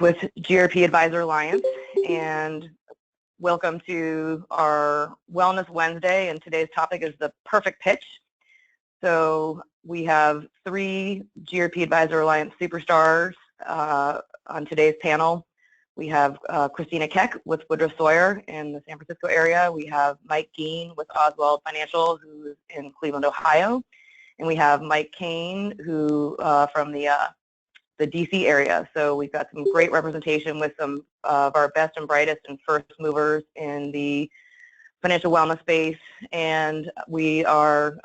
with GRP Advisor Alliance, and welcome to our Wellness Wednesday, and today's topic is the perfect pitch. So we have 3 GRP Advisor Alliance superstars on today's panel. We have Christina Keck with Woodruff Sawyer in the San Francisco area. We have Mike Geen with Oswald Financial, who's in Cleveland, Ohio. And we have Mike Kane, who from the DC area. So we've got some great representation with some of our best and brightest and first movers in the financial wellness space. And we are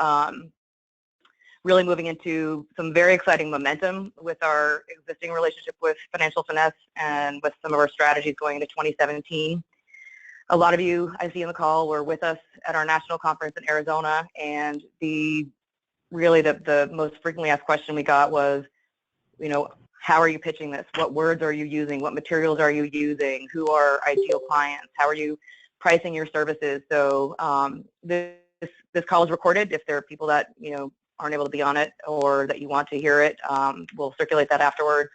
really moving into some very exciting momentum with our existing relationship with Financial Finesse and with some of our strategies going into 2017. A lot of you I see in the call were with us at our national conference in Arizona, and the most frequently asked question we got was, how are you pitching this? What words are you using? What materials are you using? Who are ideal clients? How are you pricing your services? So this call is recorded. If there are people that aren't able to be on it or that you want to hear it, we'll circulate that afterwards.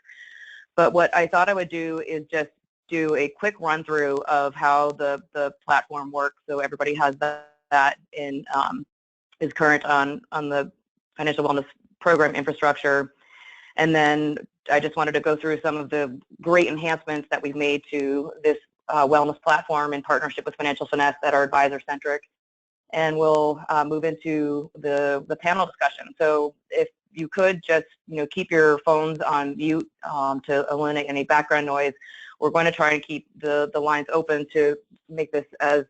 But what I thought I would do is just do a quick run through of how the platform works, so everybody has that in is current on the financial wellness program infrastructure. And then I just wanted to go through some of the great enhancements that we've made to this wellness platform in partnership with Financial Finesse that are advisor-centric. And we'll move into the panel discussion. So if you could just keep your phones on mute to eliminate any background noise. We're going to try and keep the lines open to make this as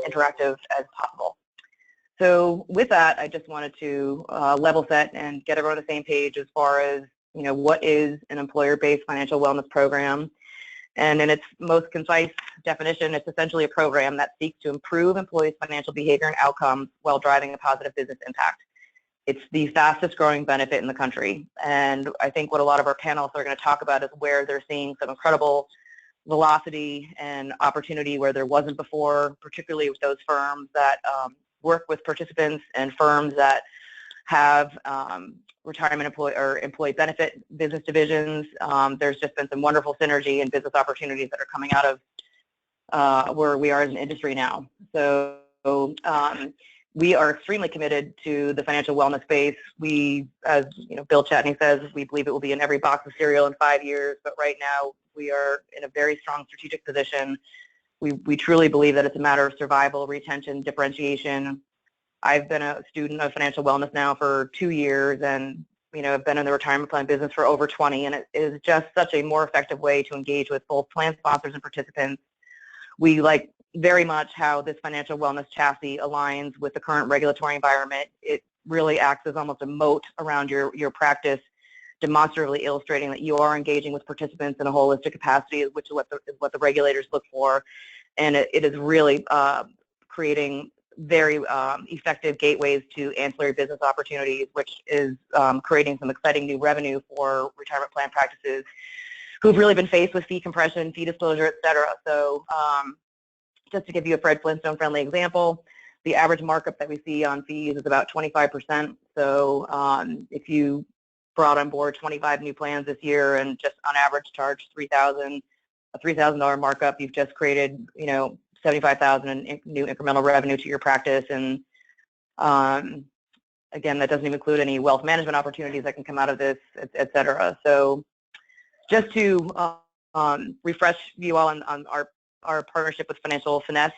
interactive as possible. So with that, I just wanted to level set and get everyone on the same page as far as what is an employer-based financial wellness program. And in its most concise definition, it's essentially a program that seeks to improve employees' financial behavior and outcomes while driving a positive business impact. It's the fastest growing benefit in the country. And I think what a lot of our panelists are going to talk about is where they're seeing some incredible velocity and opportunity where there wasn't before, particularly with those firms that work with participants and firms that have retirement employee benefit business divisions. There's just been some wonderful synergy and business opportunities that are coming out of where we are as an industry now. So we are extremely committed to the financial wellness space. We, as Bill Chatney says, we believe it will be in every box of cereal in 5 years, but right now we are in a very strong strategic position. We truly believe that it's a matter of survival, retention, differentiation. I've been a student of financial wellness now for 2 years, and I've been in the retirement plan business for over 20, and it is just such a more effective way to engage with both plan sponsors and participants. We like very much how this financial wellness chassis aligns with the current regulatory environment. It really acts as almost a moat around your practice, demonstratively illustrating that you are engaging with participants in a holistic capacity, which is what the regulators look for, and it is really creating very effective gateways to ancillary business opportunities, which is creating some exciting new revenue for retirement plan practices who've really been faced with fee compression, fee disclosure, et cetera. So just to give you a Fred Flintstone-friendly example, the average markup that we see on fees is about 25%. So if you brought on board 25 new plans this year and just on average charged a $3,000 markup, you've just created, $75,000 in new incremental revenue to your practice. And again, that doesn't even include any wealth management opportunities that can come out of this, et cetera. So just to refresh you all on our partnership with Financial Finesse.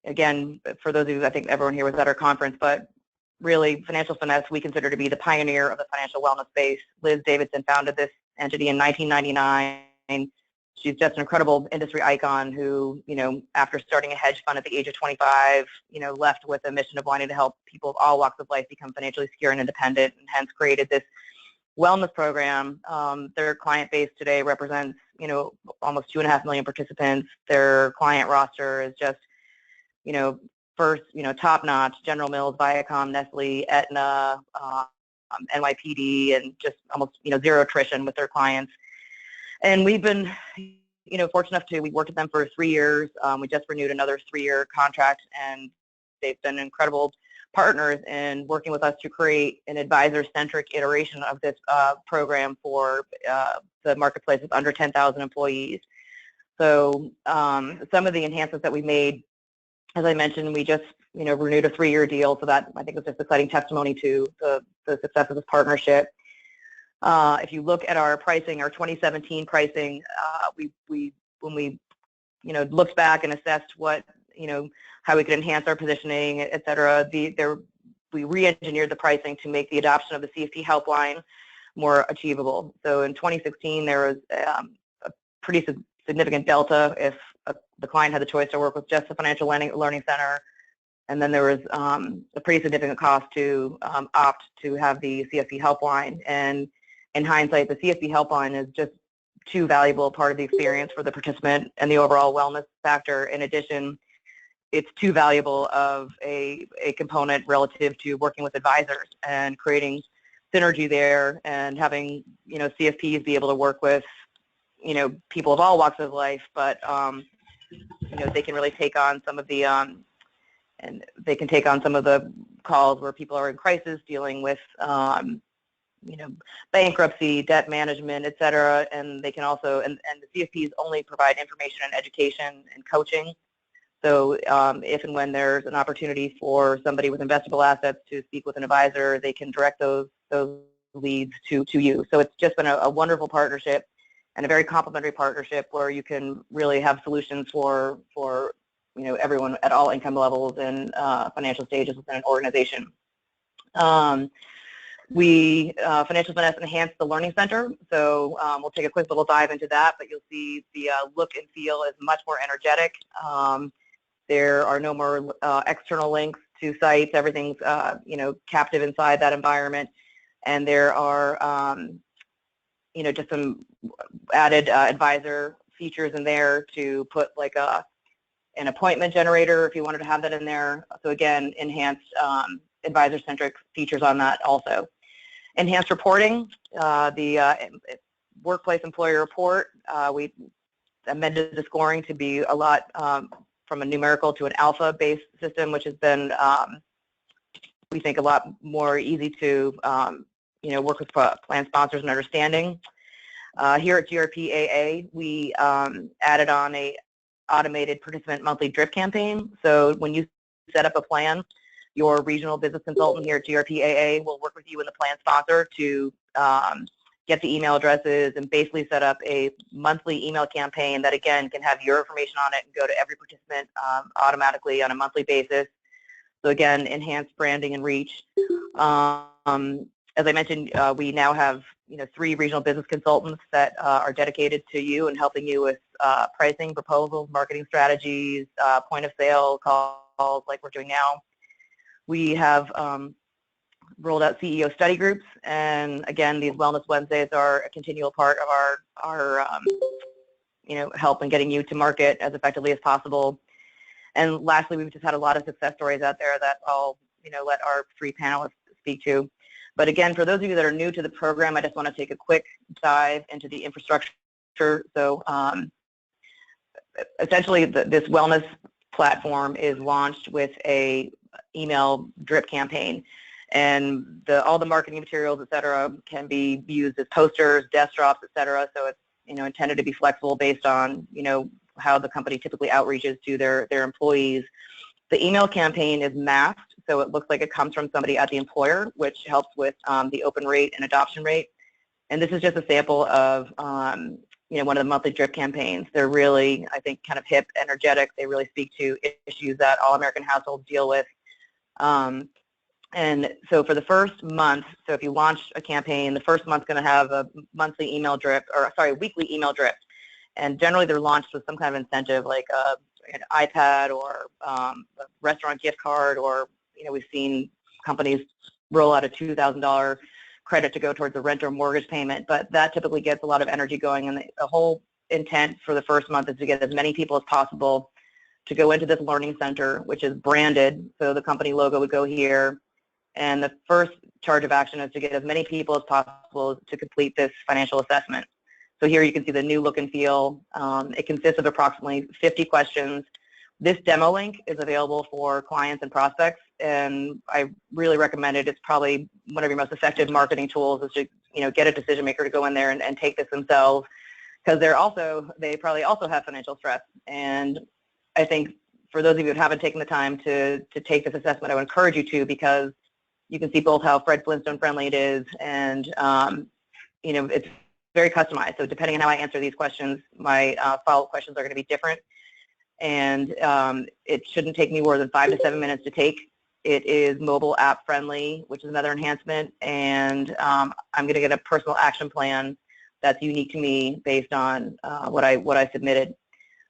Again, for those of you, I think everyone here was at our conference, but really Financial Finesse we consider to be the pioneer of the financial wellness space. Liz Davidson founded this entity in 1999. She's just an incredible industry icon who, after starting a hedge fund at the age of 25, left with a mission of wanting to help people of all walks of life become financially secure and independent, and hence created this wellness program. Their client base today represents, almost 2.5 million participants. Their client roster is just, first, top-notch: General Mills, Viacom, Nestle, Aetna, NYPD, and just almost, zero attrition with their clients. And we've been, fortunate enough we worked with them for 3 years. We just renewed another 3-year contract, and they've been an incredible partners in working with us to create an advisor-centric iteration of this program for the marketplace with under 10,000 employees. So some of the enhancements that we made, as I mentioned, we just renewed a 3-year deal, so that I think is just exciting testimony to the success of this partnership. If you look at our pricing, our 2017 pricing, when we looked back and assessed what how we could enhance our positioning, et cetera, we re-engineered the pricing to make the adoption of the CFP helpline more achievable. So in 2016, there was a pretty significant delta if the client had the choice to work with just the Financial Learning Center, and then there was a pretty significant cost to opt to have the CFP helpline. And in hindsight, the CFP helpline is just too valuable a part of the experience for the participant and the overall wellness factor. In addition, it's too valuable of a component relative to working with advisors and creating synergy there, and having CFPs be able to work with people of all walks of life, but they can really take on some of the calls where people are in crisis, dealing with bankruptcy, debt management, et cetera, and they can also, and the CFPs only provide information and education and coaching. So if and when there's an opportunity for somebody with investable assets to speak with an advisor, they can direct those leads to you. So it's just been a wonderful partnership and a very complementary partnership where you can really have solutions for everyone at all income levels and financial stages within an organization. Financial Finesse enhanced the Learning Center, so we'll take a quick little dive into that, but you'll see the look and feel is much more energetic. There are no more external links to sites. Everything's captive inside that environment, and there are just some added advisor features in there to put like an appointment generator if you wanted to have that in there. So again, enhanced advisor-centric features on that also. Enhanced reporting, the workplace employee report, we amended the scoring to be a lot from a numerical to an alpha-based system, which has been, we think, a lot more easy to work with plan sponsors and understanding. Here at GRP AA, we added on a automated participant monthly drip campaign. So when you set up a plan, your regional business consultant here at GRP AA will work with you and the plan sponsor to get the email addresses and basically set up a monthly email campaign that, again, can have your information on it and go to every participant automatically on a monthly basis. So again, enhanced branding and reach. As I mentioned, we now have 3 regional business consultants that are dedicated to you and helping you with pricing, proposals, marketing strategies, point of sale calls like we're doing now. We have rolled out CEO study groups, and again, these Wellness Wednesdays are a continual part of our help in getting you to market as effectively as possible. And lastly, we've just had a lot of success stories out there that I'll let our 3 panelists speak to. But again, for those of you that are new to the program, I just want to take a quick dive into the infrastructure. So essentially, this wellness platform is launched with a email drip campaign, and all the marketing materials, et cetera, can be used as posters, desktops, et cetera. So it's intended to be flexible based on how the company typically outreaches to their employees. The email campaign is masked, so it looks like it comes from somebody at the employer, which helps with the open rate and adoption rate. And this is just a sample of one of the monthly drip campaigns. They're really, I think, kind of hip, energetic. They really speak to issues that all American households deal with. And so for the first month, so if you launch a campaign, the first month's going to have a monthly email drip, weekly email drip. And generally they're launched with some kind of incentive, like an iPad or a restaurant gift card, or we've seen companies roll out a $2,000 credit to go towards a rent or mortgage payment, but that typically gets a lot of energy going, and the whole intent for the first month is to get as many people as possible to go into this learning center, which is branded, so the company logo would go here, and the first charge of action is to get as many people as possible to complete this financial assessment. So here you can see the new look and feel. It consists of approximately 50 questions. This demo link is available for clients and prospects, and I really recommend it. It's probably one of your most effective marketing tools is to, get a decision maker to go in there and take this themselves, because they probably also have financial stress. And I think for those of you who haven't taken the time to take this assessment, I would encourage you to, because you can see both how Fred Flintstone friendly it is, and it's very customized. So depending on how I answer these questions, my follow-up questions are going to be different. And it shouldn't take me more than 5 to 7 minutes to take. It is mobile app friendly, which is another enhancement, and I'm going to get a personal action plan that's unique to me based on what I submitted.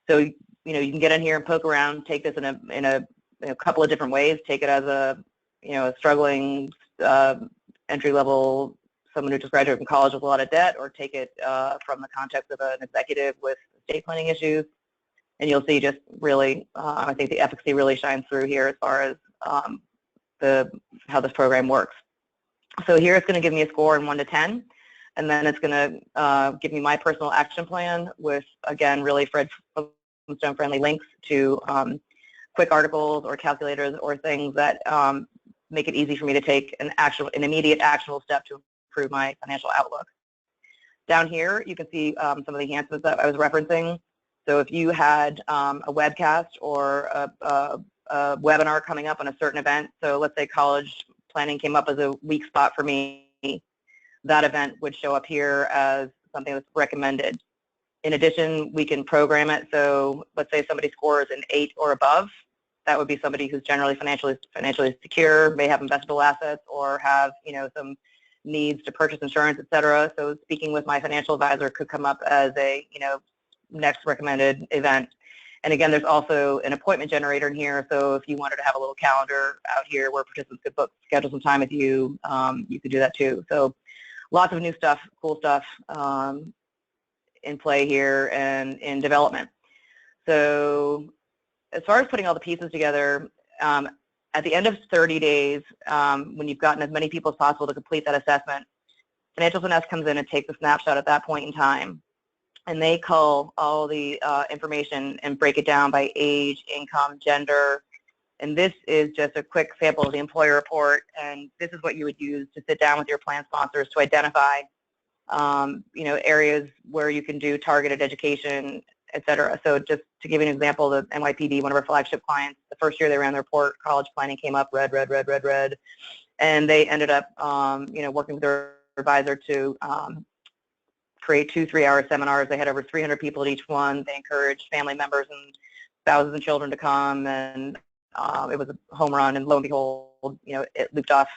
So you can get in here and poke around, take this in a couple of different ways. Take it as a struggling entry level, someone who just graduated from college with a lot of debt, or take it from the context of an executive with estate planning issues. And you'll see just really, I think the efficacy really shines through here as far as how this program works. So here it's going to give me a score in 1 to 10, and then it's going to give me my personal action plan with, again, really Fred Flintstone friendly links to quick articles or calculators or things that make it easy for me to take an immediate actionable step to improve my financial outlook. Down here you can see some of the enhancements that I was referencing. So if you had a webcast or a webinar coming up on a certain event, so let's say college planning came up as a weak spot for me, that event would show up here as something that's recommended. In addition, we can program it, so let's say somebody scores an 8 or above. That would be somebody who's generally financially secure, may have investable assets, or have some needs to purchase insurance, etc. So speaking with my financial advisor could come up as a next recommended event. And again, there's also an appointment generator in here, so if you wanted to have a little calendar out here where participants could schedule some time with you, you could do that too. So lots of new stuff, cool stuff in play here and in development. So as far as putting all the pieces together, at the end of 30 days, when you've gotten as many people as possible to complete that assessment, Financial Finesse comes in and takes a snapshot at that point in time. And they cull all the information and break it down by age, income, gender. And this is just a quick sample of the employer report. And this is what you would use to sit down with your plan sponsors to identify, areas where you can do targeted education, et cetera. So just to give you an example, the NYPD, one of our flagship clients, the first year they ran the report, college planning came up, red. And they ended up, working with their advisor to create 2 3-hour seminars. They had over 300 people at each one. They encouraged family members and spouses and children to come, and it was a home run, and lo and behold, it looped off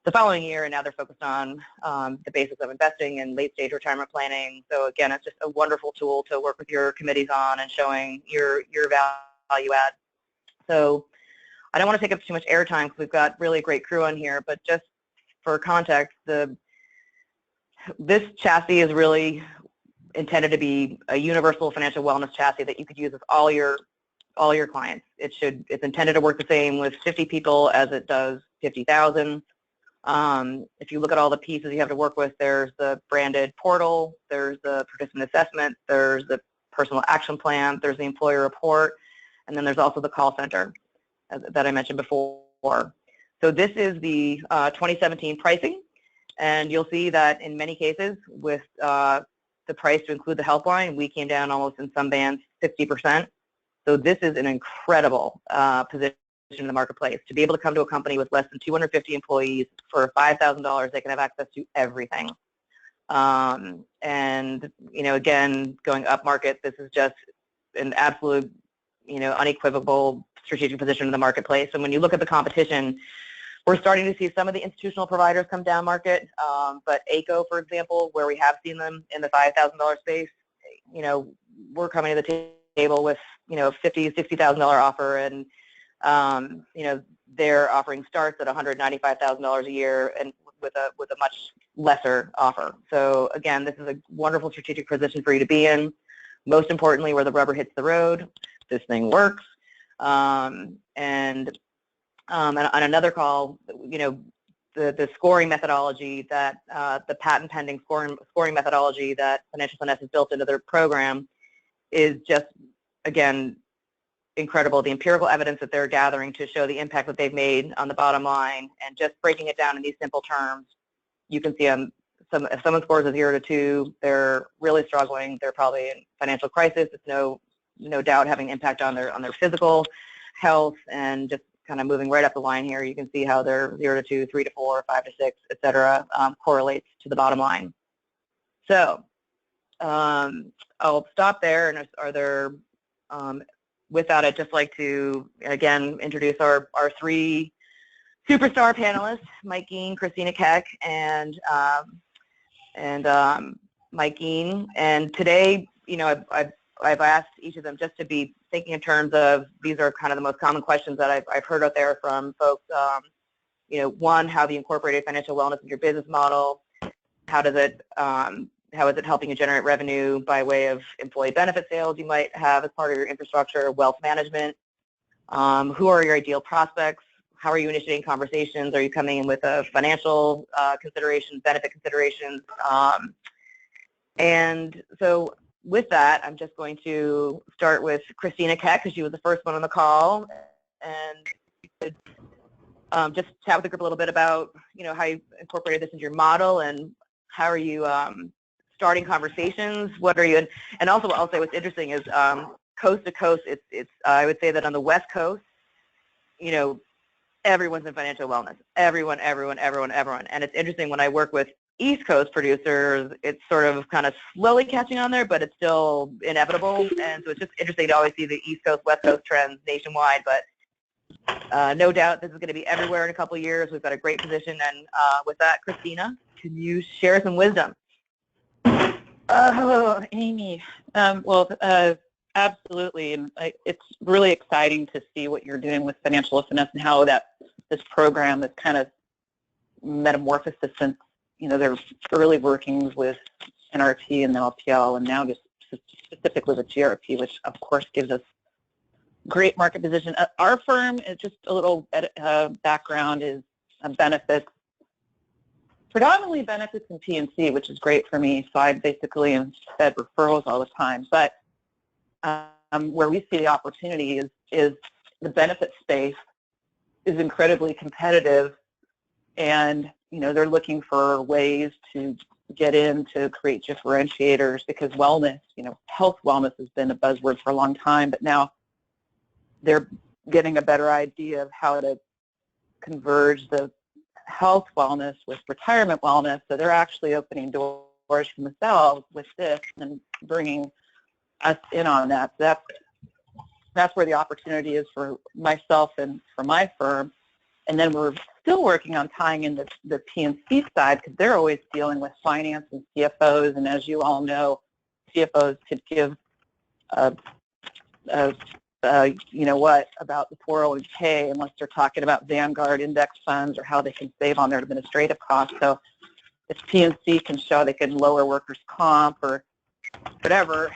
the following year, and now they're focused on the basics of investing and late-stage retirement planning. So again, it's just a wonderful tool to work with your committees on and showing your value add. So I don't want to take up too much airtime because we've got really a great crew on here, but just for context, this chassis is really intended to be a universal financial wellness chassis that you could use with all your clients. It's intended to work the same with 50 people as it does 50,000. If you look at all the pieces you have to work with, there's the branded portal, there's the participant assessment, there's the personal action plan, there's the employer report, and then there's also the call center that I mentioned before. So this is the 2017 pricing. And you'll see that in many cases with the price to include the helpline, we came down almost in some bands 60%. So this is an incredible position in the marketplace. To be able to come to a company with less than 250 employees for $5,000, they can have access to everything. And, again, going up market, this is just an absolute, unequivocal strategic position in the marketplace. And when you look at the competition, we're starting to see some of the institutional providers come down market, but ACO, for example, where we have seen them in the $5,000 space, we're coming to the table with, $50,000, $60,000 offer, and, they're offering starts at $195,000 a year and with a much lesser offer. So again, this is a wonderful strategic position for you to be in. Most importantly, where the rubber hits the road, this thing works. And on another call, the scoring methodology that the patent pending scoring methodology that Financial Finesse has built into their program is just, again, incredible, the empirical evidence that they're gathering to show the impact that they've made on the bottom line, and just breaking it down in these simple terms, you can see if someone scores a 0 to 2, they're really struggling. They're probably in financial crisis. It's no doubt having an impact on their physical health, and just kind of moving right up the line here, you can see how their 0 to 2, 3 to 4, 5 to 6, et cetera, correlates to the bottom line. So I'll stop there, and are there, with that, I'd just like to, again, introduce our 3 superstar panelists, Mike Geen, Christina Keck, and Mike Geen. And today, I've asked each of them just to be thinking in terms of, these are kind of the most common questions that I've heard out there from folks. One, how have you incorporated financial wellness in your business model? How is it helping you generate revenue by way of employee benefit sales you might have as part of your infrastructure, wealth management? Who are your ideal prospects? How are you initiating conversations? Are you coming in with a financial considerations, benefit considerations? And so with that, I'm just going to start with Christina Keck, because she was the first one on the call, and just chat with the group a little bit about how you incorporated this into your model, and how are you starting conversations. What are you, and also I'll say what's interesting is coast to coast. It's I would say that on the West Coast, everyone's in financial wellness. Everyone, and it's interesting when I work with East Coast producers, it's sort of kind of slowly catching on there, but it's still inevitable. And so it's just interesting to always see the East Coast, West Coast trends nationwide. But no doubt this is going to be everywhere in a couple of years. We've got a great position. And with that, Christina, can you share some wisdom? Hello, Amy. Absolutely. And it's really exciting to see what you're doing with Financial Finesse, and how this program is kind of metamorphosis since their early workings with NRT and the LPL, and now just specifically with GRP, which of course gives us great market position. Our firm is just a little background, is benefits, predominantly benefits and P&C, which is great for me. So I basically instead referrals all the time. But where we see the opportunity is the benefit space is incredibly competitive, and they're looking for ways to get in to create differentiators, because wellness, health wellness has been a buzzword for a long time, but now they're getting a better idea of how to converge the health wellness with retirement wellness. So they're actually opening doors for themselves with this and bringing us in on that. So that's where the opportunity is for myself and for my firm. And then we're still working on tying in the P&C side, because they're always dealing with finance and CFOs. And as you all know, CFOs could give about the 401k, unless they're talking about Vanguard index funds or how they can save on their administrative costs. So if P&C can show they can lower workers' comp or whatever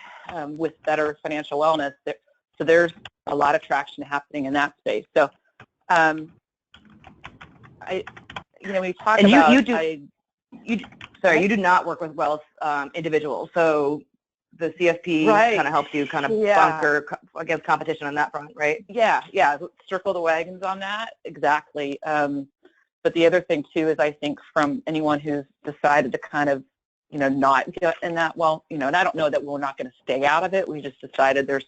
with better financial wellness, so there's a lot of traction happening in that space. So we talk and about. You do not work with wealth individuals, so the CFP kind of helps you kind of bunker against competition on that front, right? Yeah, circle the wagons on that, exactly. But the other thing too is, I think, from anyone who's decided to kind of not get in that, and I don't know that we're not going to stay out of it. We just decided there's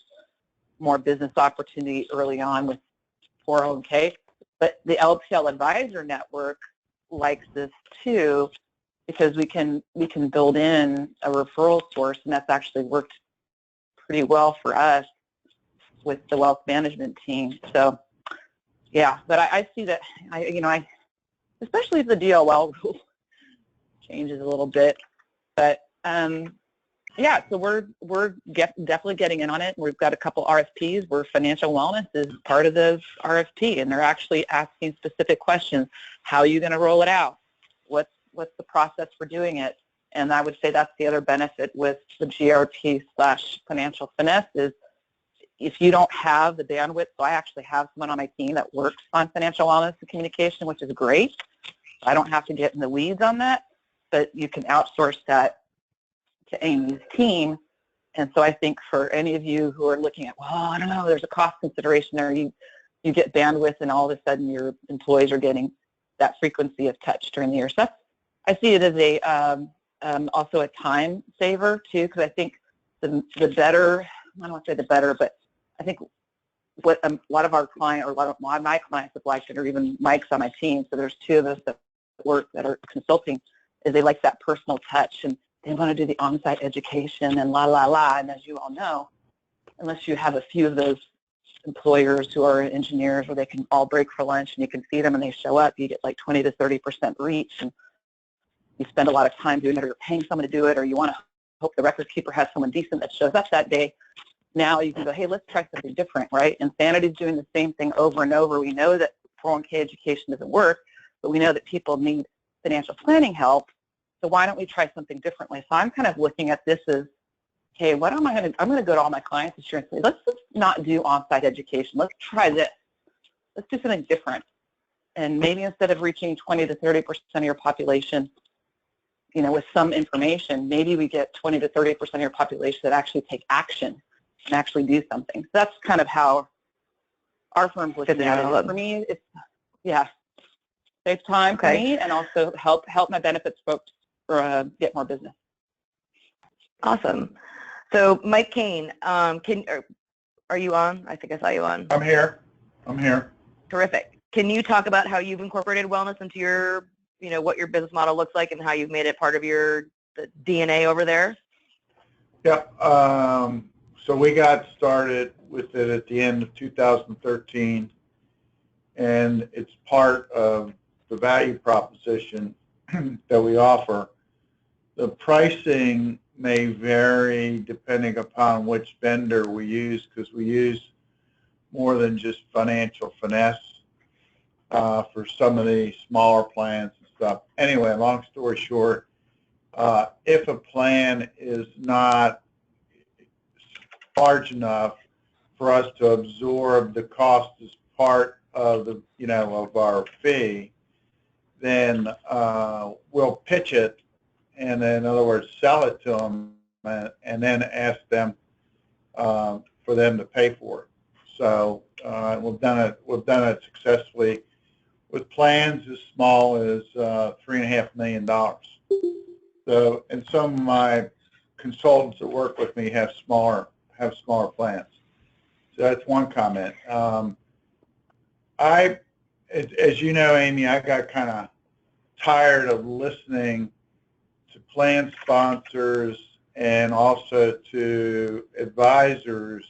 more business opportunity early on with 401k. But the LPL Advisor Network likes this too, because we can build in a referral source, and that's actually worked pretty well for us with the wealth management team. So, yeah, but I see that I especially if the DOL rule changes a little bit, but yeah, so we're definitely getting in on it. We've got a couple RFPs where financial wellness is part of the RFP, and they're actually asking specific questions. How are you going to roll it out? What's the process for doing it? And I would say that's the other benefit with the GRP/financial finesse is, if you don't have the bandwidth, so I actually have someone on my team that works on financial wellness and communication, which is great. I don't have to get in the weeds on that, but you can outsource that to Amy's team, And so I think for any of you who are looking at, well, I don't know, there's a cost consideration there, you get bandwidth and all of a sudden your employees are getting that frequency of touch during the year. So I see it as a also a time saver too, because I think the better, I don't want to say the better, but I think what a lot of our clients, or a lot of my clients have liked it, or even Mike's on my team, so there's two of us that work that are consulting, is they like that personal touch, and they want to do the on-site education and and as you all know, unless you have a few of those employers who are engineers where they can all break for lunch and you can see them and they show up, you get like 20 to 30% reach, and you spend a lot of time doing it, or you're paying someone to do it, or you want to hope the record keeper has someone decent that shows up that day. Now you can go, hey, let's try something different, right? Insanity is doing the same thing over and over. We know that 401k education doesn't work, but we know that people need financial planning help. So why don't we try something differently? So I'm kind of looking at this as, hey, what am I going to, I'm going to go to all my clients this year and say, let's just not do on-site education. Let's try this. Let's do something different. And maybe instead of reaching 20 to 30% of your population, you know, with some information, maybe we get 20 to 30% of your population that actually take action and actually do something. So that's kind of how our firm's looking at it. For me, it's, yeah, save time for me and also help my benefits folks get more business. Awesome. So Mike Kane, are you on? I think I saw you on. I'm here. Terrific. Can you talk about how you've incorporated wellness into your, you know, what your business model looks like and how you've made it part of your DNA over there? Yeah. So we got started with it at the end of 2013, and it's part of the value proposition that we offer. The pricing may vary depending upon which vendor we use, because we use more than just financial finesse for some of the smaller plans and stuff. Anyway, long story short, if a plan is not large enough for us to absorb the cost as part of the, you know, of our fee, then we'll pitch it, and then, in other words, sell it to them, and then ask them for them to pay for it. So we've done it successfully with plans as small as $3.5 million. So, and some of my consultants that work with me have smaller plans. So that's one comment. As you know, Amy, I got kind of tired of listening to plan sponsors and also to advisors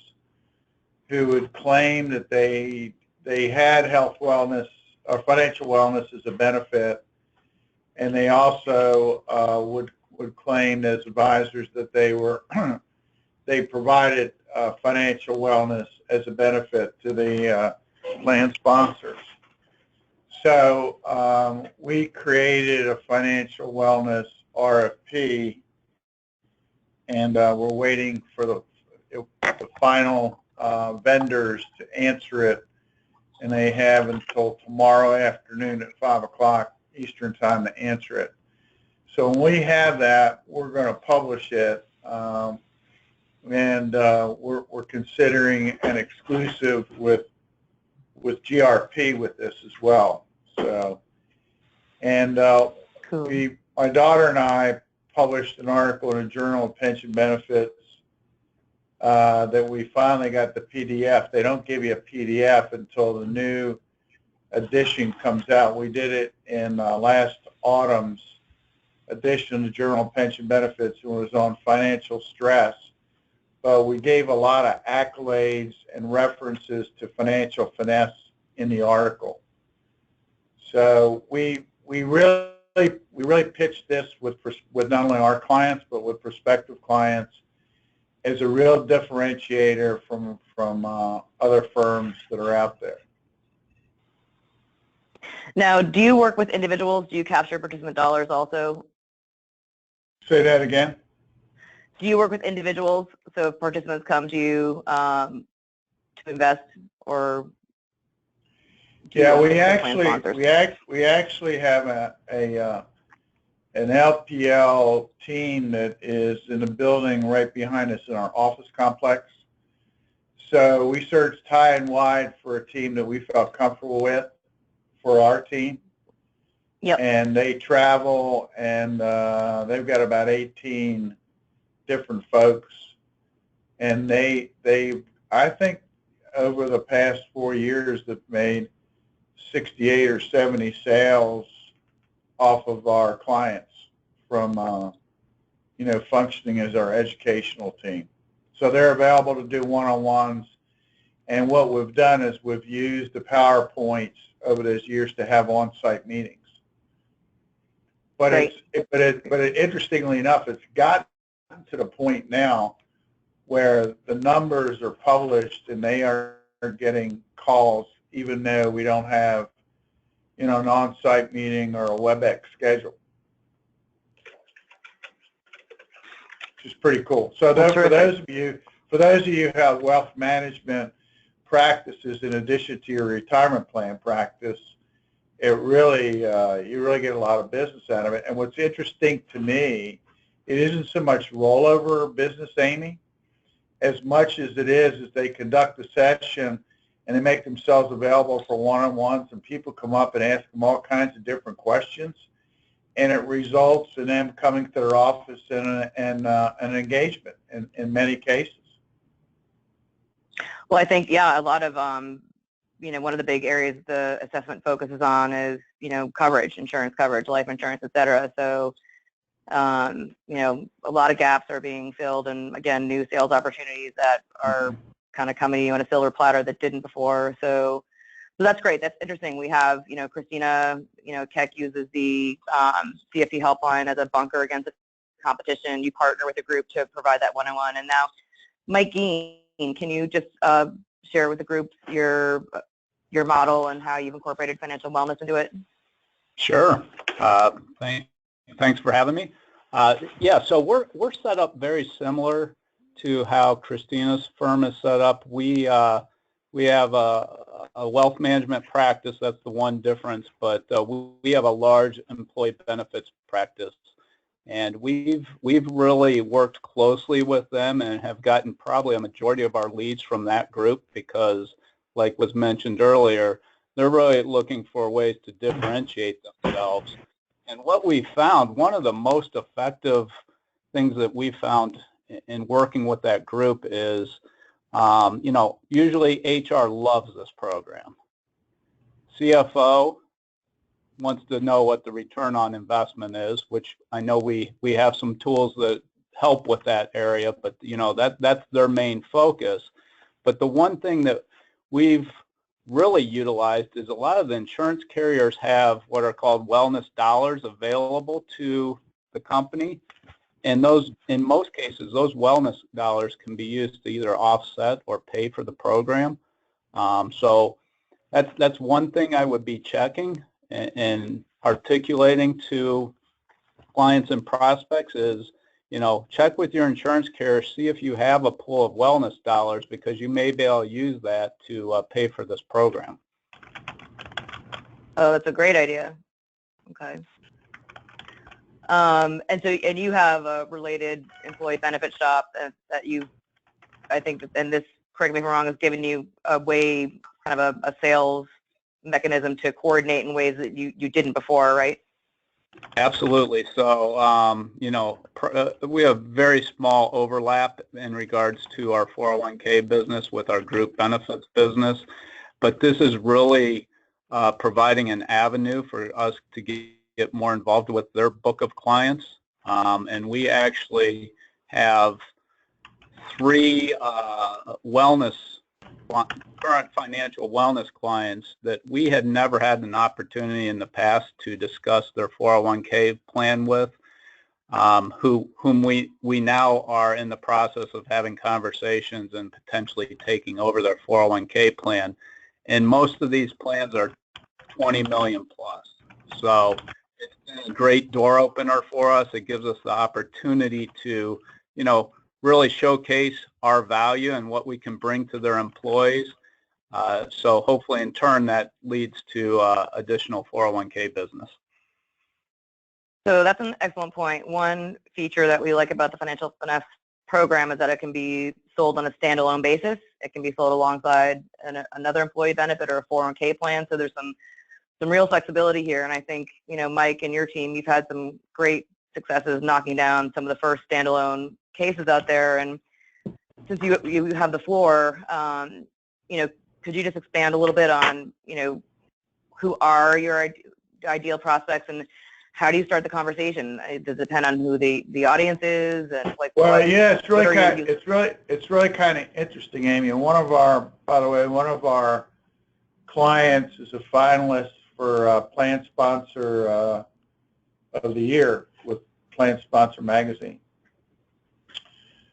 who would claim that they had health wellness or financial wellness as a benefit, and they also would claim as advisors that they provided financial wellness as a benefit to the plan sponsors. So we created a financial wellness RFP, and we're waiting for the final vendors to answer it, and they have until tomorrow afternoon at 5 o'clock Eastern time to answer it. So when we have that, we're going to publish it, and we're considering an exclusive with GRP with this as well. So, and cool. My daughter and I published an article in a Journal of Pension Benefits that we finally got the PDF. They don't give you a PDF until the new edition comes out. We did it in last autumn's edition of the Journal of Pension Benefits, and it was on financial stress. But we gave a lot of accolades and references to financial finesse in the article. So we really pitched this with not only our clients but with prospective clients as a real differentiator from other firms that are out there. Now, do you work with individuals? Do you capture participant dollars also? Say that again. Do you work with individuals? So if participants come to you to invest, or yeah, we actually have an LPL team that is in a building right behind us in our office complex. So we searched high and wide for a team that we felt comfortable with for our team. Yep. And they travel, and they've got about 18 different folks. And they I think over the past 4 years, they've made 68 or 70 sales off of our clients from, functioning as our educational team. So they're available to do one-on-ones. And what we've done is we've used the PowerPoints over those years to have on-site meetings. But interestingly enough, it's gotten to the point now where the numbers are published and they are getting calls even though we don't have, an on-site meeting or a WebEx schedule, which is pretty cool. So for those of you who have wealth management practices in addition to your retirement plan practice, it really you really get a lot of business out of it. And what's interesting to me, it isn't so much rollover business, Amy, as much as it is they conduct a session and they make themselves available for one-on-ones, and people come up and ask them all kinds of different questions, and it results in them coming to their office and an engagement in many cases. Well, I think, a lot of, one of the big areas the assessment focuses on is, coverage, insurance coverage, life insurance, et cetera. So, a lot of gaps are being filled, and again, new sales opportunities that are kind of coming to you on a silver platter that didn't before. So that's great. That's interesting. We have, Christina, Keck uses the CFP helpline as a bunker against the competition. You partner with a group to provide that one-on-one. And now, Mike Geen, can you just share with the group your model and how you've incorporated financial wellness into it? Sure. Thanks for having me. So we're set up very similar to how Christina's firm is set up. We have a wealth management practice. That's the one difference, but we have a large employee benefits practice, and we've really worked closely with them and have gotten probably a majority of our leads from that group because, like was mentioned earlier, they're really looking for ways to differentiate themselves. And what we found, one of the most effective things that we found in working with that group is, usually HR loves this program. CFO wants to know what the return on investment is, which I know we have some tools that help with that area, but that's their main focus. But the one thing that we've really utilized is a lot of the insurance carriers have what are called wellness dollars available to the company, and those, in most cases, those wellness dollars can be used to either offset or pay for the program. So that's one thing I would be checking and articulating to clients and prospects is, check with your insurance carrier, see if you have a pool of wellness dollars, because you may be able to use that to pay for this program. Oh, that's a great idea. Okay. And you have a related employee benefit shop that you, I think, and this, correct me if I'm wrong, has given you a way, kind of a sales mechanism to coordinate in ways that you didn't before, right? Absolutely. So, we have very small overlap in regards to our 401k business with our group benefits business, but this is really providing an avenue for us to get more involved with their book of clients. And we actually have 3 current financial wellness clients that we had never had an opportunity in the past to discuss their 401k plan with, whom we now are in the process of having conversations and potentially taking over their 401k plan. And most of these plans are 20 million plus. So it's been a great door opener for us. It gives us the opportunity to, really showcase our value and what we can bring to their employees. So hopefully in turn that leads to additional 401k business. So that's an excellent point. One feature that we like about the Financial Finesse program is that it can be sold on a standalone basis. It can be sold alongside another employee benefit or a 401k plan. So there's some real flexibility here. And I think, you know, Mike and your team, you've had some great successes knocking down some of the first standalone cases out there. And since you have the floor, you know, could you just expand a little bit on, you know, who are your ideal prospects and how do you start the conversation? Does it depend on who the audience is and like? Well, yeah, it's really kind of interesting, Amy. And by the way, one of our clients is a finalist for Plan Sponsor of the Year with Plan Sponsor Magazine.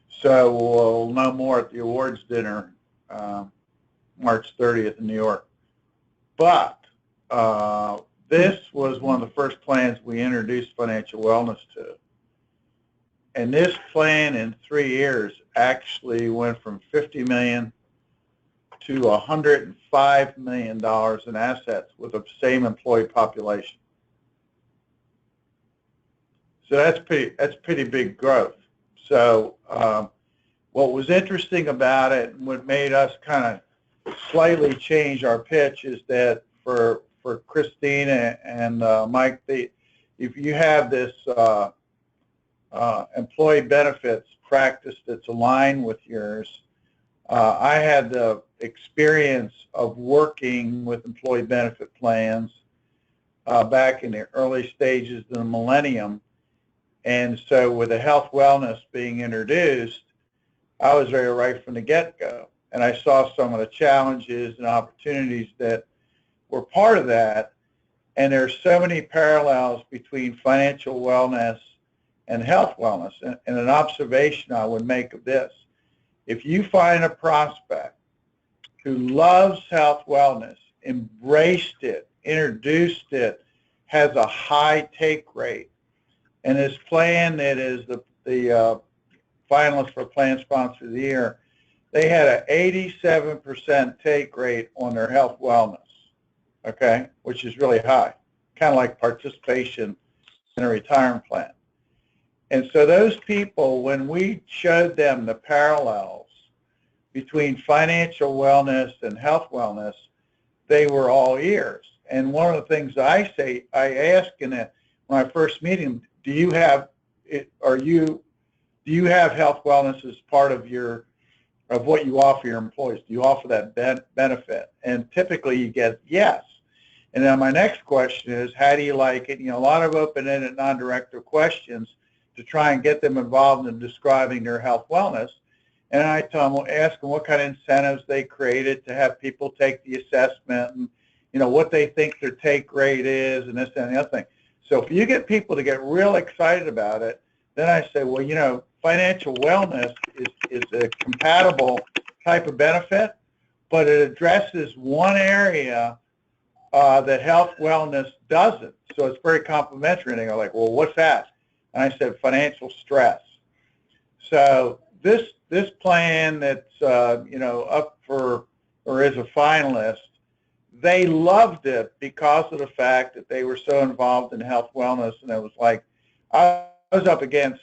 So we'll know more at the awards dinner March 30th in New York. But this was one of the first plans we introduced financial wellness to. And this plan in 3 years actually went from $50 million to $105 million in assets with the same employee population. So that's pretty big growth. So what was interesting about it and what made us kind of slightly change our pitch is that for Christina and Mike, if you have this employee benefits practice that's aligned with yours, I had the experience of working with employee benefit plans back in the early stages of the millennium. And so with the health wellness being introduced, I was very right from the get-go. And I saw some of the challenges and opportunities that were part of that. And there's so many parallels between financial wellness and health wellness. And an observation I would make of this, if you find a prospect who loves health wellness, embraced it, introduced it, has a high take rate, and this plan that is the finalist for Plan Sponsor of the Year, they had an 87% take rate on their health wellness, okay, which is really high, kind of like participation in a retirement plan. And so those people, when we showed them the parallels between financial wellness and health wellness, they were all ears. And one of the things I ask when I first meet them, do you have health wellness as part of what you offer your employees? Do you offer that benefit? And typically you get yes. And then my next question is, how do you like it? You know, a lot of open-ended, non-directive questions to try and get them involved in describing their health wellness. And I ask them what kind of incentives they created to have people take the assessment and, you know, what they think their take rate is and this and the other thing. So if you get people to get real excited about it, then I say, well, you know, financial wellness is a compatible type of benefit, but it addresses one area that health wellness doesn't. So it's very complementary. And they go like, well, what's that? And I said, financial stress. So this plan that's you know, up for or is a finalist, they loved it because of the fact that they were so involved in health wellness, and it was like I was up against,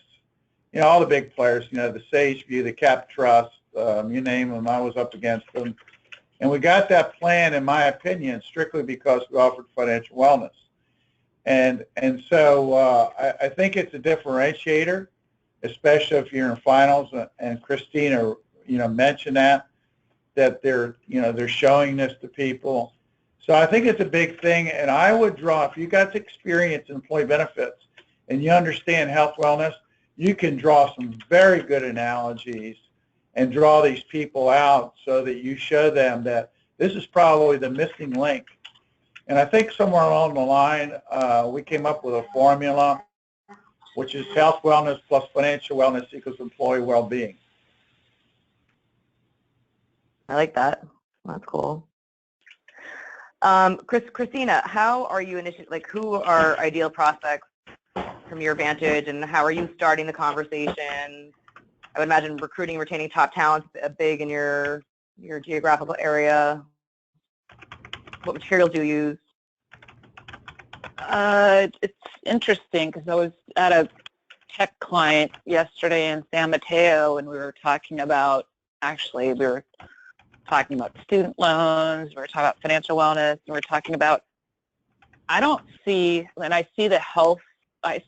you know, all the big players, you know, the SageView, the Cap Trust, you name them. I was up against them, and we got that plan, in my opinion, strictly because we offered financial wellness. And so I think it's a differentiator, especially if you're in finals. And Christina, you know, mentioned that they're showing this to people. So I think it's a big thing. And I would draw, if you got experience in employee benefits and you understand health wellness, you can draw some very good analogies and draw these people out so that you show them that this is probably the missing link. And I think somewhere along the line, we came up with a formula, which is health wellness plus financial wellness equals employee well-being. I like that. That's cool. Christina, how are you who are ideal prospects from your vantage, and how are you starting the conversation? I would imagine recruiting and retaining top talent is big in your geographical area. What materials do you use? It's interesting because I was at a tech client yesterday in San Mateo, and we were talking about, we were talking about student loans, we were talking about financial wellness, and we were talking about, I don't see, and I see the health, I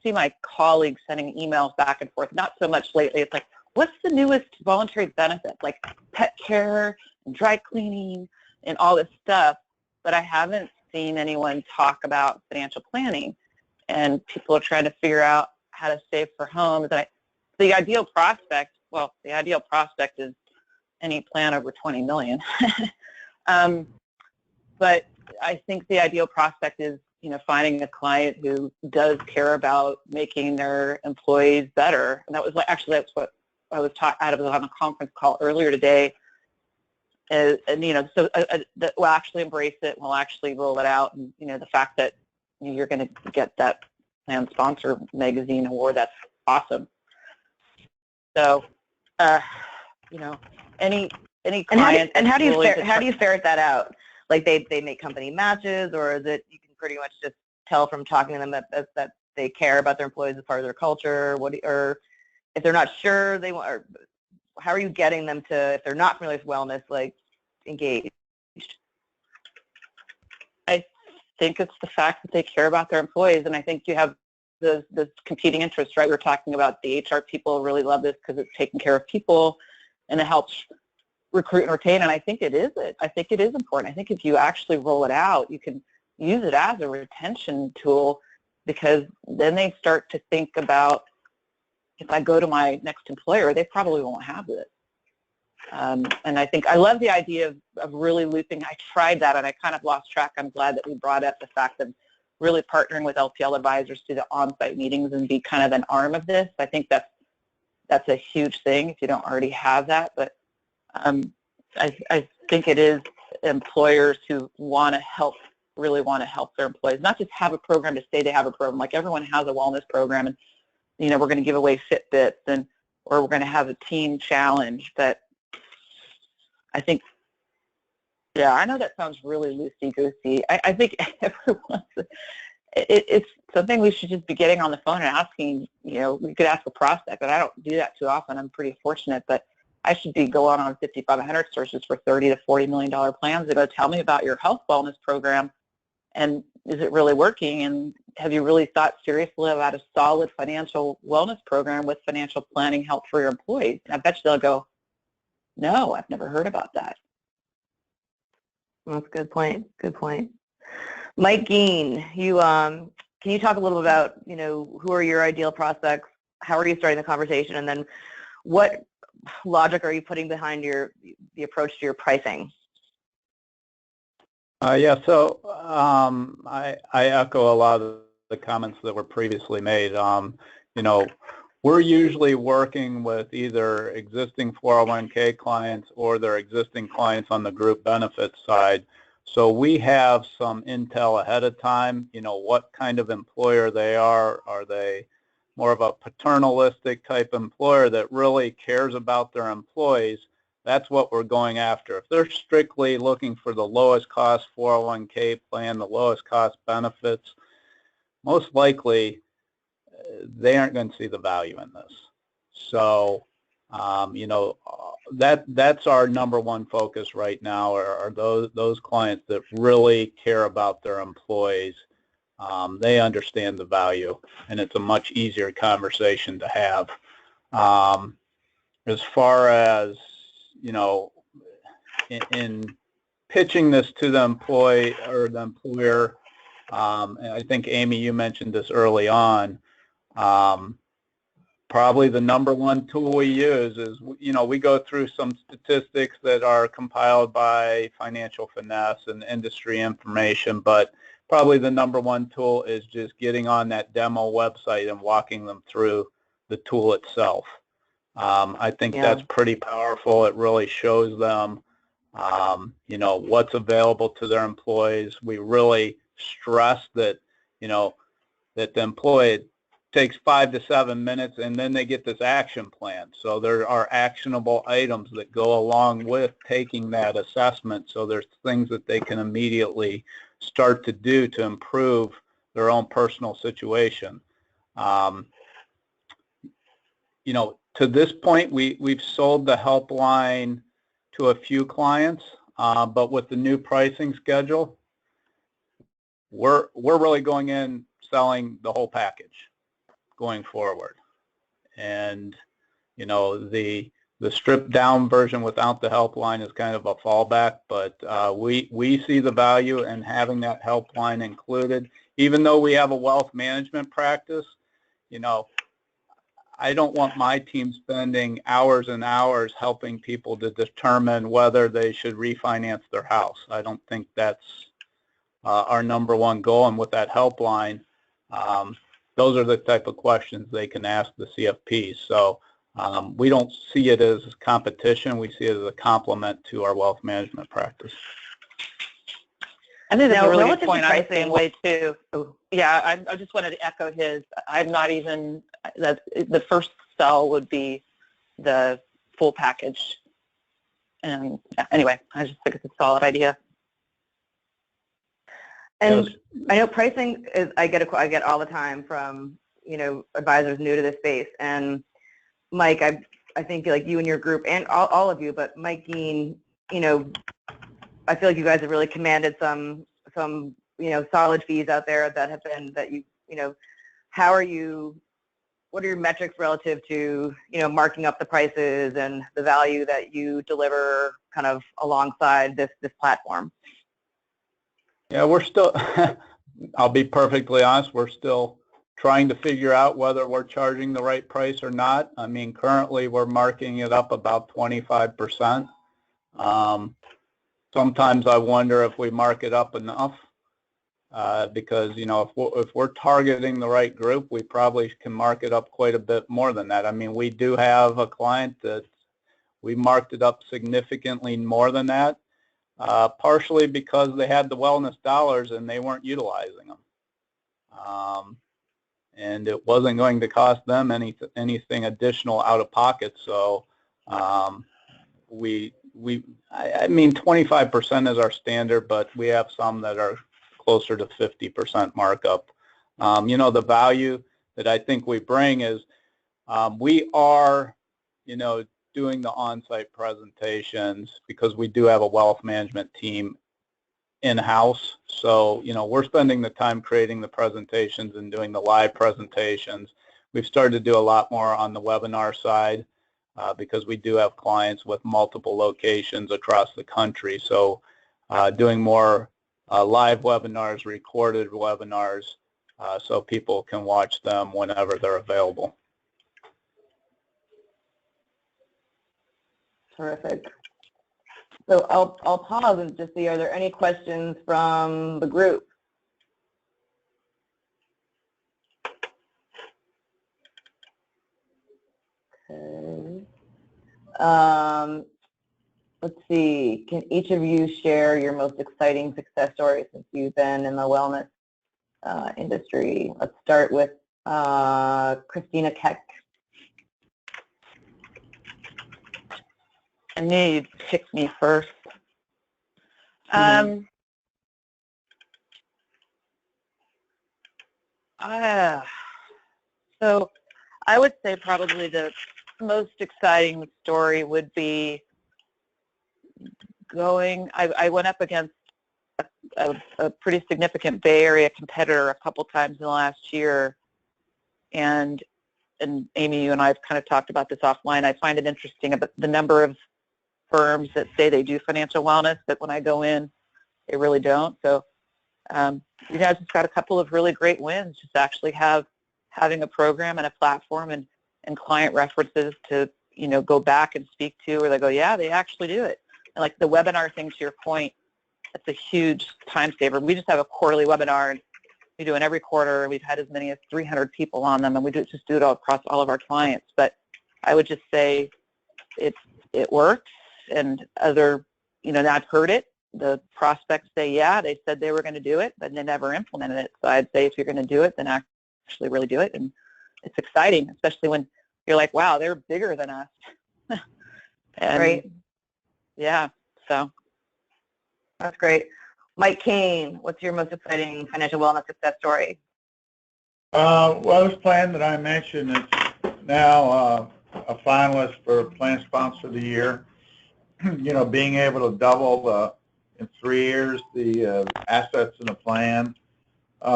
see my colleagues sending emails back and forth, not so much lately. It's like, what's the newest voluntary benefit, like pet care and dry cleaning and all this stuff, but I haven't seen anyone talk about financial planning, and people are trying to figure out how to save for homes. And the ideal prospect is any plan over 20 million. But I think the ideal prospect is, finding a client who does care about making their employees better. And that was that's what I was on a conference call earlier today. And we'll actually embrace it. We'll actually roll it out. And, the fact that you're going to get that Plan Sponsor Magazine award, that's awesome. So, any client. And how do you ferret that out? Like they make company matches, or is it you can pretty much just tell from talking to them that they care about their employees as part of their culture? Or if they're not sure, or how are you getting them to, if they're not familiar with wellness, like engaged? I think it's the fact that they care about their employees, and I think you have those competing interests, right? We're talking about the HR people really love this because it's taking care of people, and it helps recruit and retain, and I think it is important. I think if you actually roll it out, you can use it as a retention tool, because then they start to think about, if I go to my next employer, they probably won't have this. And I think I love the idea of really looping. I tried that and I kind of lost track. I'm glad that we brought up the fact of really partnering with LPL advisors to the on-site meetings and be kind of an arm of this. I think that's a huge thing if you don't already have that. But I think it is employers who really want to help their employees, not just have a program to say they have a program. Like everyone has a wellness program, and we're going to give away Fitbits, or we're going to have a team challenge. But I think, I know that sounds really loosey-goosey. I think it's something we should just be getting on the phone and asking. We could ask a prospect, but I don't do that too often. I'm pretty fortunate, but I should be going on 5,500 searches for $30 to $40 million plans to go tell me about your health wellness program, and is it really working, and have you really thought seriously about a solid financial wellness program with financial planning help for your employees? And I bet you they'll go, no, I've never heard about that. Well, that's a good point. Good point. Mike Geen, can you talk a little about, who are your ideal prospects? How are you starting the conversation? And then what logic are you putting behind the approach to your pricing? So I echo a lot of the comments that were previously made. We're usually working with either existing 401k clients or their existing clients on the group benefits side. So we have some intel ahead of time, what kind of employer they are. Are they more of a paternalistic type employer that really cares about their employees? That's what we're going after. If they're strictly looking for the lowest cost 401k plan, the lowest cost benefits, most likely they aren't going to see the value in this. So, that's our number one focus right now are those clients that really care about their employees. They understand the value, and it's a much easier conversation to have. As far as, in pitching this to the employee or the employer, and I think, Amy, you mentioned this early on, probably the number one tool we use is, we go through some statistics that are compiled by Financial Finesse and industry information, but probably the number one tool is just getting on that demo website and walking them through the tool itself. I think that's pretty powerful. It really shows them, what's available to their employees. We really stress that, that the employee takes 5 to 7 minutes, and then they get this action plan. So there are actionable items that go along with taking that assessment. So there's things that they can immediately start to do to improve their own personal situation. You know, to this point, we've sold the helpline to a few clients, but with the new pricing schedule, we're really going in selling the whole package going forward. And you know, the stripped down version without the helpline is kind of a fallback, but we see the value in having that helpline included. Even though we have a wealth management practice, you know, I don't want my team spending hours and hours helping people to determine whether they should refinance their house. I don't think that's our number one goal. And with that helpline, those are the type of questions they can ask the CFP. So we don't see it as competition. We see it as a complement to our wealth management practice. I think that's a really good relative to point. I'm the same pricing- way too. Yeah, I just wanted to echo his. I'm not even, that the first sell would be the full package. And anyway, I just think it's a solid idea. And Yes. I know pricing is, I get all the time from, you know, advisors new to this space. And Mike, I think like you and your group and all of you, but Mike Dean, you know, I feel like you guys have really commanded some, you know, solid fees out there that have been, that you know, what are your metrics relative to, you know, marking up the prices and the value that you deliver kind of alongside this platform? Yeah, we're still, I'll be perfectly honest, we're still trying to figure out whether we're charging the right price or not. I mean, currently we're marking it up about 25%. Sometimes I wonder if we mark it up enough because, you know, if we're targeting the right group, we probably can mark it up quite a bit more than that. I mean, we do have a client that we marked it up significantly more than that, partially because they had the wellness dollars and they weren't utilizing them. And it wasn't going to cost them anything additional out of pocket. So I mean, 25% is our standard, but we have some that are closer to 50% markup. You know, the value that I think we bring is we are, you know, doing the on-site presentations because we do have a wealth management team in-house. So, you know, we're spending the time creating the presentations and doing the live presentations. We've started to do a lot more on the webinar side because we do have clients with multiple locations across the country. So doing more live webinars, recorded webinars, so people can watch them whenever they're available. Terrific. So I'll pause and just see, are there any questions from the group? Okay. Let's see. Can each of you share your most exciting success story since you've been in the wellness industry? Let's start with Christina Keck. I knew you'd pick me first. So I would say probably the most exciting story would be I went up against a pretty significant Bay Area competitor a couple times in the last year, and Amy, you and I have kind of talked about this offline. I find it interesting about the number of firms that say they do financial wellness, but when I go in, they really don't. So you guys just got a couple of really great wins, just actually having a program and a platform and client references to, you know, go back and speak to, where they go, yeah, they actually do it. And like the webinar thing, to your point, that's a huge time saver. We just have a quarterly webinar, and we do it every quarter. We've had as many as 300 people on them, and we just do it all across all of our clients. But I would just say it works, and other, you know, I've heard it. The prospects say, yeah, they said they were going to do it, but they never implemented it. So I'd say if you're going to do it, then actually really do it. And it's exciting, especially when you're like, wow, they're bigger than us. And right. Yeah, so. That's great. Mike Kane, what's your most exciting financial wellness success story? Well, this plan that I mentioned is now a finalist for Plan Sponsor of the Year. You know, being able to double in 3 years the assets in the plan.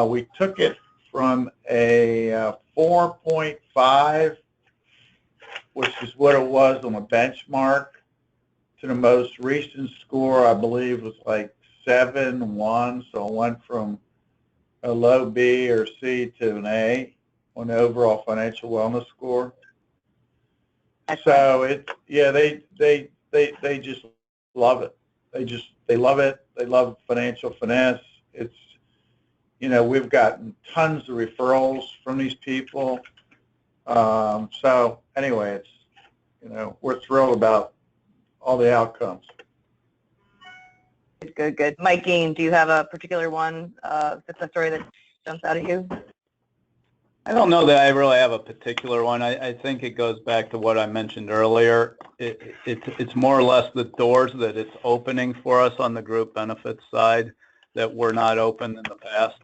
We took it from a 4.5, which is what it was on a benchmark, to the most recent score, I believe, was like 7.1. So it went from a low B or C to an A on the overall financial wellness score. So they just love it. They love it. They love financial finesse. It's, you know, we've gotten tons of referrals from these people. So anyway, it's, you know, we're thrilled about all the outcomes. Good. Mike Kane, do you have a particular one success story that jumps out at you? I don't know that I really have a particular one. I think it goes back to what I mentioned earlier. It's more or less the doors that it's opening for us on the group benefits side that were not open in the past.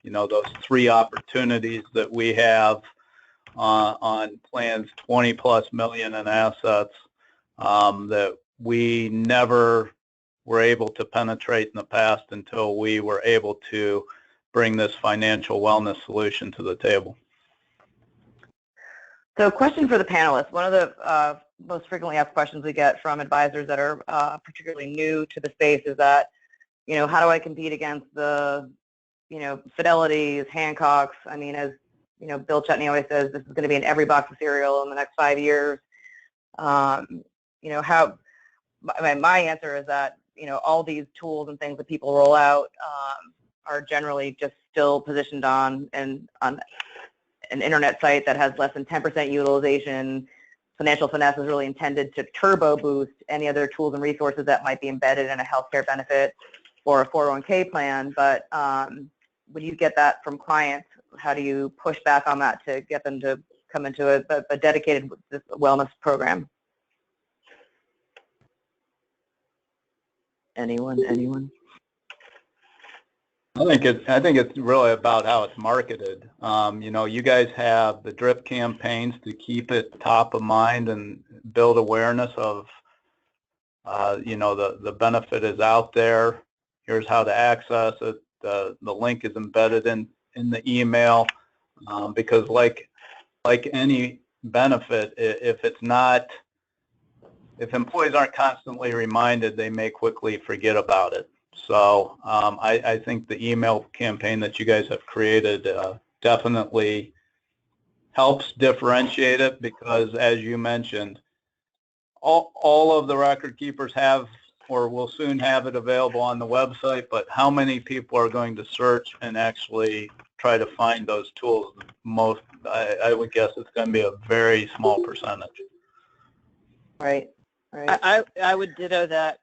You know, those 3 opportunities that we have on plans 20+ million in assets that we never were able to penetrate in the past until we were able to bring this financial wellness solution to the table. So question for the panelists. One of the most frequently asked questions we get from advisors that are particularly new to the space is that, you know, how do I compete against the, you know, Fidelities, Hancocks? I mean, as, you know, Bill Chutney always says, this is going to be in every box of cereal in the next 5 years. You know, how, my answer is that, you know, all these tools and things that people roll out are generally just still positioned on an internet site that has less than 10% utilization. Financial finesse is really intended to turbo boost any other tools and resources that might be embedded in a healthcare benefit or a 401k plan. But when you get that from clients, how do you push back on that to get them to come into a dedicated wellness program? Anyone? I think it's really about how it's marketed. You know, you guys have the drip campaigns to keep it top of mind and build awareness of, you know, the benefit is out there. Here's how to access it. The link is embedded in the email because like any benefit, if employees aren't constantly reminded, they may quickly forget about it. So I think the email campaign that you guys have created definitely helps differentiate it because, as you mentioned, all of the record keepers have or will soon have it available on the website, but how many people are going to search and actually try to find those tools? Most, I would guess it's going to be a very small percentage. Right. I would ditto that.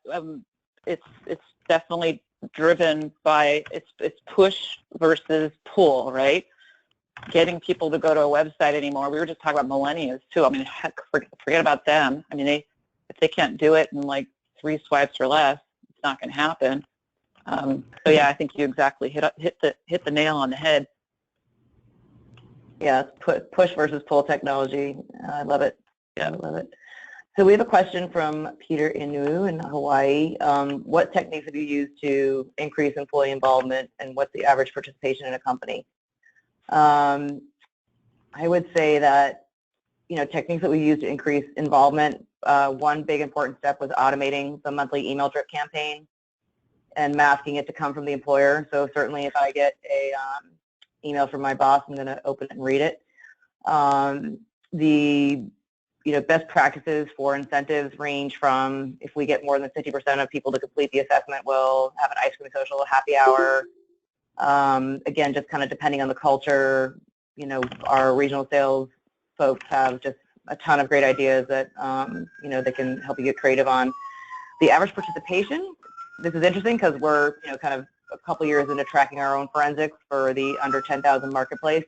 It's definitely driven by it's push versus pull, right? Getting people to go to a website anymore. We were just talking about millennials too. I mean, heck, forget about them. I mean, if they can't do it in like 3 swipes or less, it's not going to happen. So yeah, I think you exactly hit the nail on the head. Yeah, push versus pull technology. I love it. Yeah, I love it. So we have a question from Peter Inu in Hawaii. What techniques have you used to increase employee involvement, and what's the average participation in a company? I would say that, you know, techniques that we use to increase involvement, one big important step was automating the monthly email drip campaign and masking it to come from the employer. So certainly if I get a email from my boss, I'm going to open it and read it. Best practices for incentives range from, if we get more than 50% of people to complete the assessment, we'll have an ice cream social, a happy hour. Again, just kind of depending on the culture, you know, our regional sales folks have just a ton of great ideas that, you know, they can help you get creative on. The average participation, this is interesting because we're, you know, kind of a couple years into tracking our own forensics for the under 10,000 marketplace.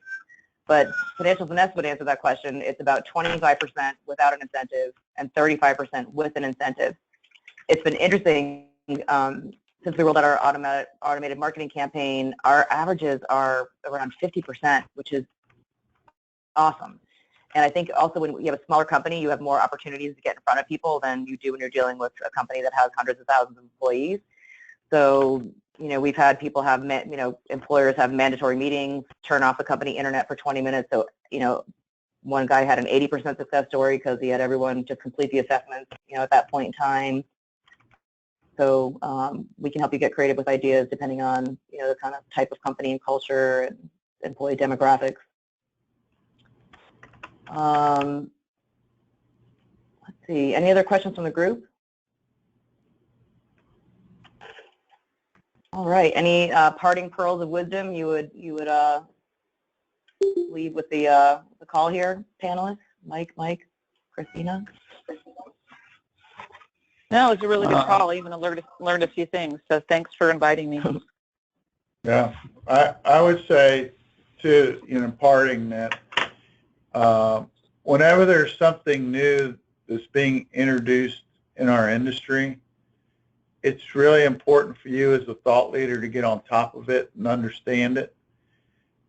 But Financial Finesse would answer that question. It's about 25% without an incentive and 35% with an incentive. It's been interesting since we rolled out our automated marketing campaign, our averages are around 50%, which is awesome. And I think also when you have a smaller company, you have more opportunities to get in front of people than you do when you're dealing with a company that has hundreds of thousands of employees. So, we've had people have, employers have mandatory meetings, turn off the company internet for 20 minutes. So, one guy had an 80% success story because he had everyone just complete the assessments, at that point in time. So we can help you get creative with ideas depending on, the kind of type of company and culture and employee demographics. Let's see, any other questions from the group? All right, any parting pearls of wisdom you would leave with the call here, panelists? Mike, Christina? No, it was a really good call. I even learned a few things, so thanks for inviting me. Yeah, I would say, too, imparting that whenever there's something new that's being introduced in our industry, it's really important for you as a thought leader to get on top of it and understand it.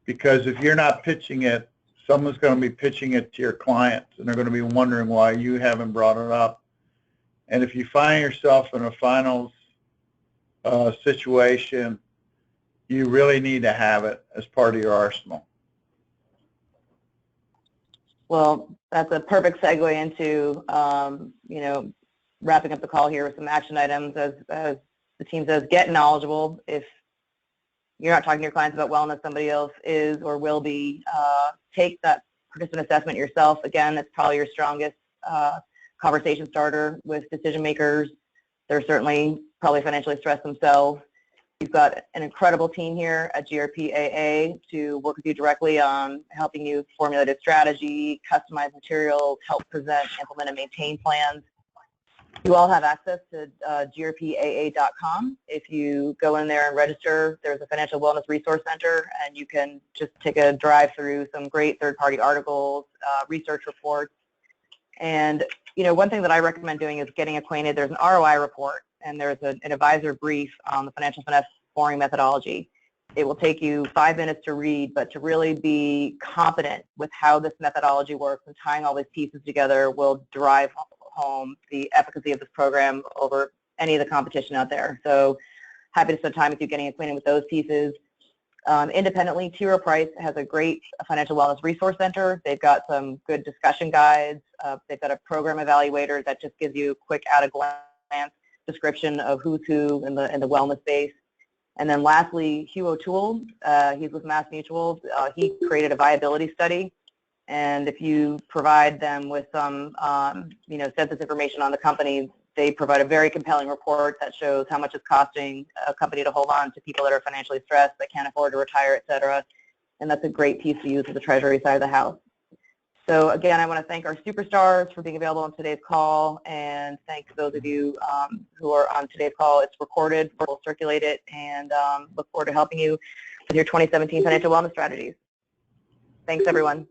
Because if you're not pitching it, someone's going to be pitching it to your clients, and they're going to be wondering why you haven't brought it up. And if you find yourself in a finals situation, you really need to have it as part of your arsenal. Well, that's a perfect segue into, wrapping up the call here with some action items. As the team says, get knowledgeable. If you're not talking to your clients about wellness, somebody else is or will be. Take that participant assessment yourself. Again, that's probably your strongest conversation starter with decision makers. They're certainly probably financially stressed themselves. You've got an incredible team here at GRP AA to work with you directly on helping you formulate a strategy, customize materials, help present, implement, and maintain plans. You all have access to grpaa.com. If you go in there and register, there's a Financial Wellness Resource Center, and you can just take a drive through some great third-party articles, research reports. And, one thing that I recommend doing is getting acquainted. There's an ROI report, and there's an advisor brief on the financial finesse scoring methodology. It will take you 5 minutes to read, but to really be confident with how this methodology works and tying all these pieces together will drive home the efficacy of this program over any of the competition out there. So happy to spend time with you getting acquainted with those pieces. Independently, T. Rowe Price has a great financial wellness resource center. They've got some good discussion guides. They've got a program evaluator that just gives you a quick at-a-glance description of who's who in the wellness space. And then lastly, Hugh O'Toole, he's with Mass Mutual. He created a viability study. And if you provide them with some, census information on the company, they provide a very compelling report that shows how much it's costing a company to hold on to people that are financially stressed, that can't afford to retire, et cetera. And that's a great piece to use at the Treasury side of the house. So again, I want to thank our superstars for being available on today's call, and thank those of you who are on today's call. It's recorded, we'll circulate it, and look forward to helping you with your 2017 financial wellness strategies. Thanks, everyone.